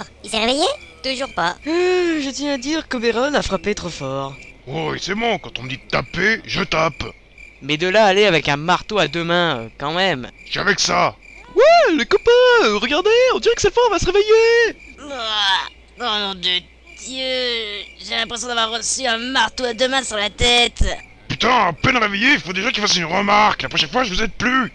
Alors, il s'est réveillé? Toujours pas. Je tiens à dire qu'Oberon a frappé trop fort. Oh, et c'est bon, quand on me dit de taper, je tape. Mais de là à aller avec un marteau à deux mains, quand même. J'ai avec ça. Ouais, les copains, regardez, on dirait que cette fois on va se réveiller. Oh nom de Dieu, j'ai l'impression d'avoir reçu un marteau à deux mains sur la tête. Putain, à peine réveillé, il faut déjà qu'il fasse une remarque. La prochaine fois, je vous aide plus.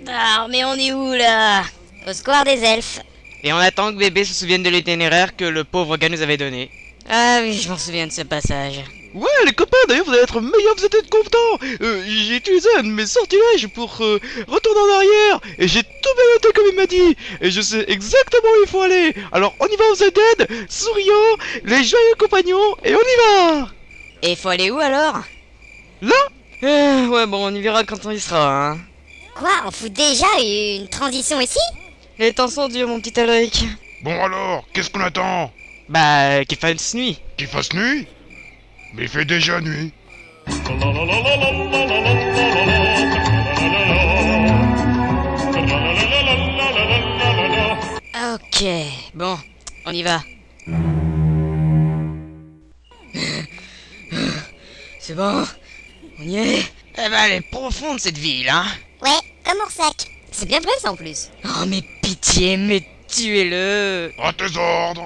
Ah, mais on est où là? Au square des elfes. Et on attend que bébé se souvienne de l'itinéraire que le pauvre gars nous avait donné. Ah oui, je m'en souviens de ce passage. Ouais, les copains, d'ailleurs, vous allez être meilleurs, vous êtes contents. J'ai utilisé un de mes sortilèges pour retourner en arrière. Et j'ai tout bien noté comme il m'a dit. Et je sais exactement où il faut aller. Alors, on y va, on se dead, souriant, les joyeux compagnons, et on y va. Et il faut aller où alors? Là ouais, bon, on y verra quand on y sera, hein. Quoi? On fout déjà une transition ici? Les temps sont durs, mon petit Alric. Bon alors, qu'est-ce qu'on attend? Bah, qu'il fasse nuit. Qu'il fasse nuit? Mais il fait déjà nuit. Ok, bon, on y va. C'est bon, on y est. Eh ben, elle est profonde, cette ville, hein. Ouais, comme Oursac. C'est bien près en plus. Oh mais pitié, mais tuez-le. À tes ordres.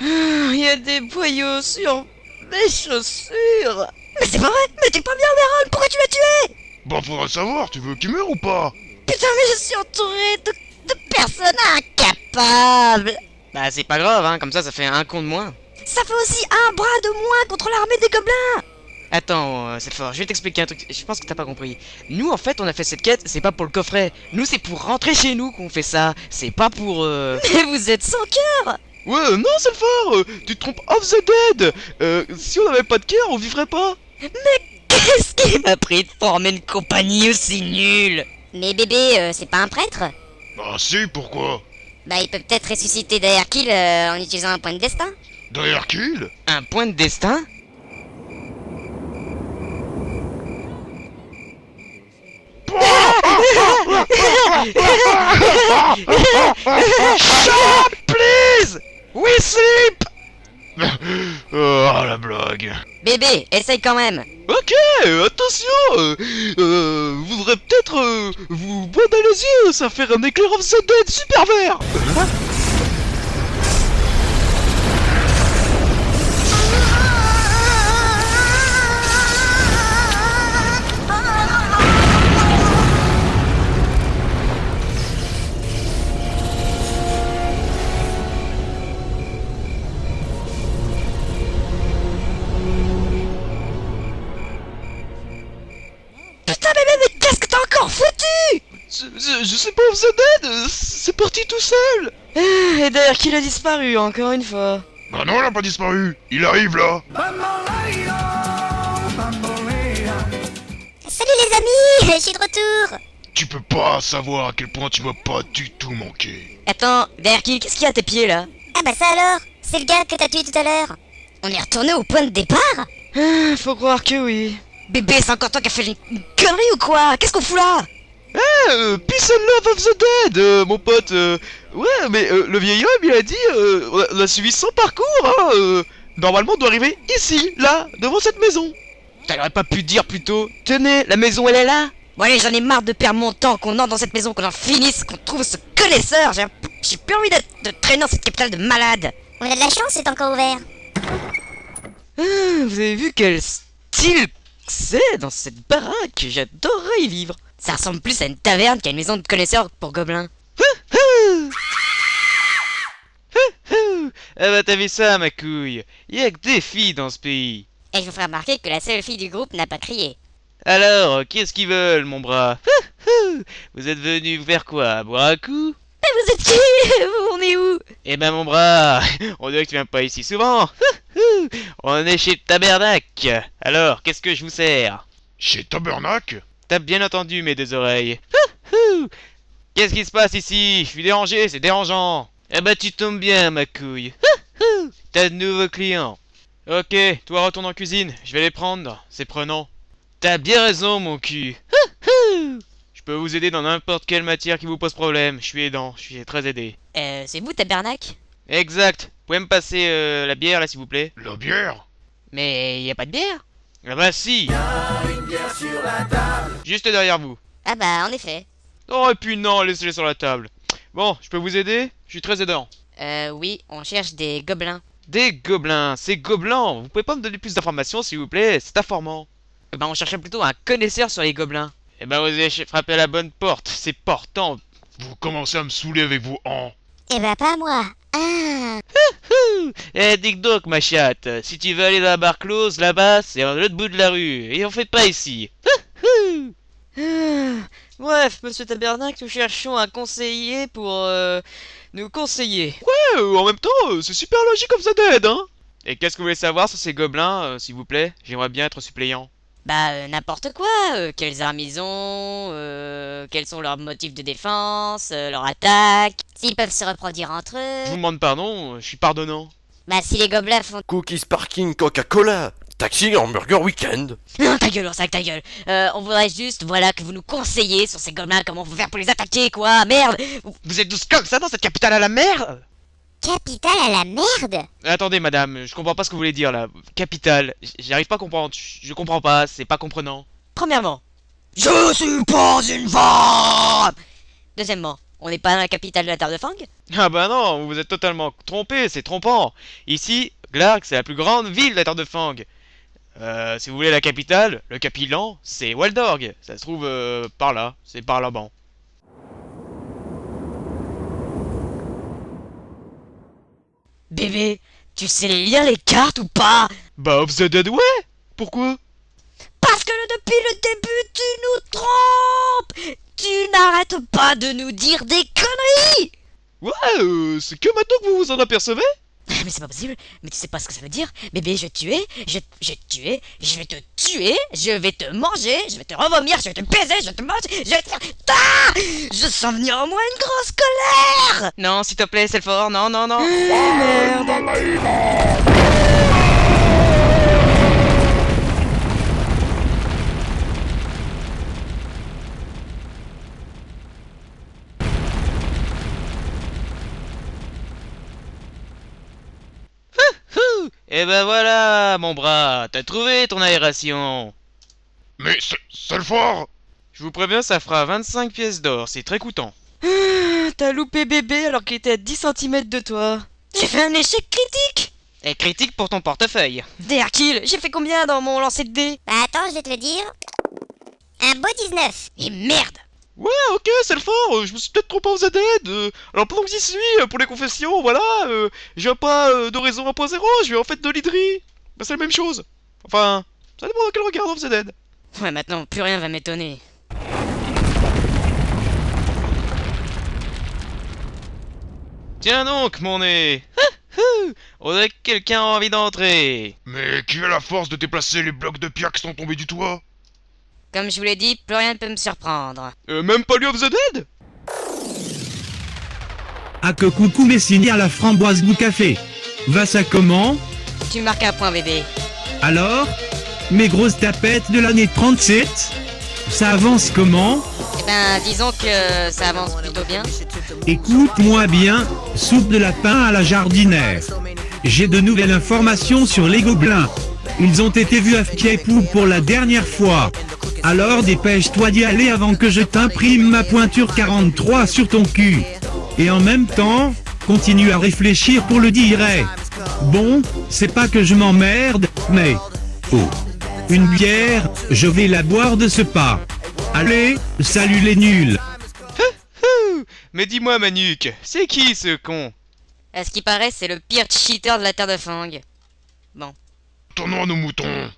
Il y a des boyaux sur mes chaussures. Mais c'est pas vrai, mais t'es pas bien Véron, pourquoi tu l'as tué? Bah faudrait savoir, tu veux qu'il meure ou pas? Putain mais je suis entouré de personnes incapables. Bah, c'est pas grave, hein, comme ça fait un con de moins. Ça fait aussi un bras de moins contre l'armée des gobelins. Attends, c'est fort, je vais t'expliquer un truc, je pense que t'as pas compris. Nous, en fait, on a fait cette quête, c'est pas pour le coffret. Nous, c'est pour rentrer chez nous qu'on fait ça. C'est pas pour, Mais vous êtes sans cœur. Ouais, non, c'est fort, tu te trompes off the dead. Si on avait pas de cœur, on vivrait pas. Qu'est-ce qui m'a pris de former une compagnie aussi nulle? Mais bébé, c'est pas un prêtre? Bah si, pourquoi? Bah il peut peut-être ressusciter Daerkil en utilisant un point de destin. Derrière kill? Un point de destin? Shut, please! We sleep! Oh, la blague. Bébé, essaye quand même. Ok, attention, vous devrez peut-être vous bander les yeux, ça fait un éclair of the dead super vert. Putain bébé, mais qu'est-ce que t'as encore foutu? Je sais pas of the dead, c'est parti tout seul. Et d'ailleurs qu'il a disparu encore une fois. Bah non, il a pas disparu. Il arrive là. Salut les amis, je suis de retour. Tu peux pas savoir à quel point tu m'as pas du tout manqué. Attends, Daerkil, qu'est-ce qu'il y a à tes pieds là? Ah bah ça alors, c'est le gars que t'as tué tout à l'heure. On est retourné au point de départ? Faut croire que oui. Bébé, c'est encore toi qui as fait une connerie ou quoi? Qu'est-ce qu'on fout là? Peace and love of the dead, mon pote. Ouais, mais le vieil homme, il a dit, on a suivi son parcours, hein. Normalement, on doit arriver ici, là, devant cette maison. T'aurais pas pu dire plus tôt, tenez, la maison, elle est là. Bon allez, j'en ai marre de perdre mon temps, qu'on entre dans cette maison, qu'on en finisse, qu'on trouve ce connaisseur. J'ai plus envie de traîner dans cette capitale de malade. On a de la chance, c'est encore ouvert. Vous avez vu quel style c'est dans cette baraque? J'adorerais y vivre. Ça ressemble plus à une taverne qu'à une maison de connaisseurs pour gobelins. Ah bah t'as vu ça, ma couille? Y'a que des filles dans ce pays. Et je vous ferai remarquer que la seule fille du groupe n'a pas crié. Alors, qu'est-ce qu'ils veulent, mon bras? Vous êtes venu faire quoi? Boire un coup? Mais vous êtes qui? On est où? Eh ben, mon bras, on dirait que tu viens pas ici souvent. On est chez Tabernacle. Alors, qu'est-ce que je vous sers? Chez Tabernacle? T'as bien entendu mes deux oreilles. Qu'est-ce qui se passe ici? Je suis dérangé, c'est dérangeant. Eh ben, tu tombes bien, ma couille. T'as de nouveaux clients. Ok, toi retourne en cuisine, je vais les prendre, c'est prenant. T'as bien raison, mon cul. Je peux vous aider dans n'importe quelle matière qui vous pose problème. Je suis aidant, je suis très aidé. C'est vous, tabernacle? Exact. Vous pouvez me passer la bière là s'il vous plaît? La bière? Mais y a pas de bière? Ah bah si. Juste derrière vous. Ah bah, en effet. Oh et puis non, laissez-les sur la table. Bon, je peux vous aider? Je suis très aidant. Oui, on cherche des gobelins. Des gobelins, c'est gobelins. Vous pouvez pas me donner plus d'informations s'il vous plaît? C'est informant. Bah, on cherchait plutôt un connaisseur sur les gobelins. Eh ben vous avez frappé à la bonne porte. C'est portant. Vous commencez à me saouler avec vos ans. Eh ben pas moi. Ah. Eh dis donc ma chatte, si tu veux aller dans la bar close, là-bas, c'est à l'autre bout de la rue. Et on fait pas ici. Bref, monsieur Tabernacle, nous cherchons un conseiller pour nous conseiller. En même temps, c'est super logique comme ça d'aide, hein. Et qu'est-ce que vous voulez savoir sur ces gobelins, s'il vous plaît? J'aimerais bien être suppléant. Bah, n'importe quoi. Quelles armes ils ont, quels sont leurs motifs de défense, leur attaque. S'ils peuvent se reproduire entre Je vous eux. demande pardon, je suis pardonnant. Bah si les gobelins font... Cookies Parking Coca-Cola. Taxi Hamburger Weekend. Non, ta gueule, Orsac, ta gueule. On voudrait juste, voilà, que vous nous conseillez sur ces gobelins, comment faut faire pour les attaquer, quoi. Merde. Vous êtes tous comme ça dans cette capitale à la mer? Capitale à la merde. Attendez madame, je comprends pas ce que vous voulez dire là. Capitale, j'arrive pas à comprendre, je comprends pas, c'est pas comprenant. Premièrement, je suis pas une femme. Deuxièmement, on n'est pas dans la capitale de la Terre de Fang. Ah bah non, vous vous êtes totalement trompé, c'est trompant. Ici, Glark, c'est la plus grande ville de la Terre de Fang. Si vous voulez la capitale, le Capilan, c'est Waldorg. Ça se trouve par là, c'est par là-bas. Bébé, tu sais lire les cartes ou pas? Bah of the Dead, ouais. Pourquoi? Parce que depuis le début, tu nous trompes. Tu n'arrêtes pas de nous dire des conneries. Ouais, c'est que maintenant que vous vous en apercevez? Mais c'est pas possible, mais tu sais pas ce que ça veut dire? Bébé, je vais te tuer, je vais te tuer, je vais te tuer, je vais te manger, je vais te revomir, je vais te baiser, je vais te manger, je vais te faire... Ah, je sens venir en moi une grosse colère. Non, s'il te plaît, c'est le fort, non, non, non. Merde. Et ben voilà, mon bras, t'as trouvé ton aération. Mais c'est le fort. Je vous préviens, ça fera 25 pièces d'or, c'est très coûtant. T'as loupé bébé alors qu'il était à 10 cm de toi. J'ai fait un échec critique. Et critique pour ton portefeuille. Des Hercule, j'ai fait combien dans mon lancer de dés? Bah attends, je vais te le dire. Un beau 19. Et merde. Ouais, ok, c'est le fort, je me suis peut-être trompé aux ZD. Alors pendant que j'y suis, pour les confessions, voilà, je viens pas d'Horizon 1.0, je viens en fait de l'Idri. Bah c'est la même chose. Enfin, ça dépend de quel regard on ZD. Ouais, maintenant, plus rien va m'étonner. Tiens donc, mon nez. On dirait que quelqu'un a envie d'entrer. Mais qui a la force de déplacer les blocs de pierre qui sont tombés du toit? Comme je vous l'ai dit, plus rien ne peut me surprendre. Même pas lui of the Dead? Ah que coucou mes signés à la framboise du café. Va ça comment? Tu marques un point, bébé. Alors? Mes grosses tapettes de l'année 37? Ça avance comment? Eh ben, disons que ça avance plutôt bien. Écoute-moi bien, soupe de lapin à la jardinière. J'ai de nouvelles informations sur les gobelins. Ils ont été vus à Fkiepou pour la dernière fois. Alors dépêche-toi d'y aller avant que je t'imprime ma pointure 43 sur ton cul. Et en même temps, continue à réfléchir pour le dire. Bon, c'est pas que je m'emmerde, mais... Oh. Une bière, je vais la boire de ce pas. Allez, salut les nuls. Mais dis-moi, Manuc, c'est qui ce con? À ce qui paraît, c'est le pire cheater de la Terre de Fang. Tournons à nos moutons.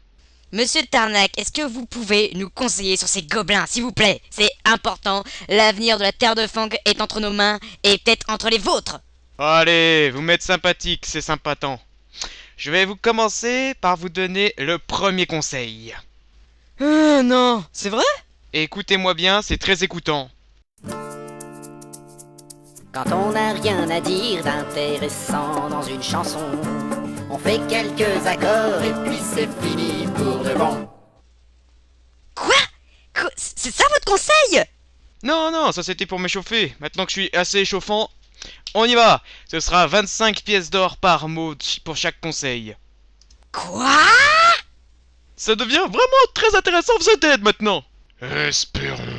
Monsieur Tarnac, est-ce que vous pouvez nous conseiller sur ces gobelins, s'il vous plaît? C'est important, l'avenir de la Terre de Fang est entre nos mains et peut-être entre les vôtres. Allez, vous m'êtes sympathique, c'est sympatant. Je vais vous commencer par vous donner le premier conseil. Non, c'est vrai? Écoutez-moi bien, c'est très écoutant. Quand on n'a rien à dire d'intéressant dans une chanson, on fait quelques accords et puis c'est fini pour de bon. Quoi? C'est ça votre conseil? Non, non, ça c'était pour m'échauffer. Maintenant que je suis assez échauffant, on y va. Ce sera 25 pièces d'or par mot pour chaque conseil. Quoi? Ça devient vraiment très intéressant, vous êtes maintenant. Espérons.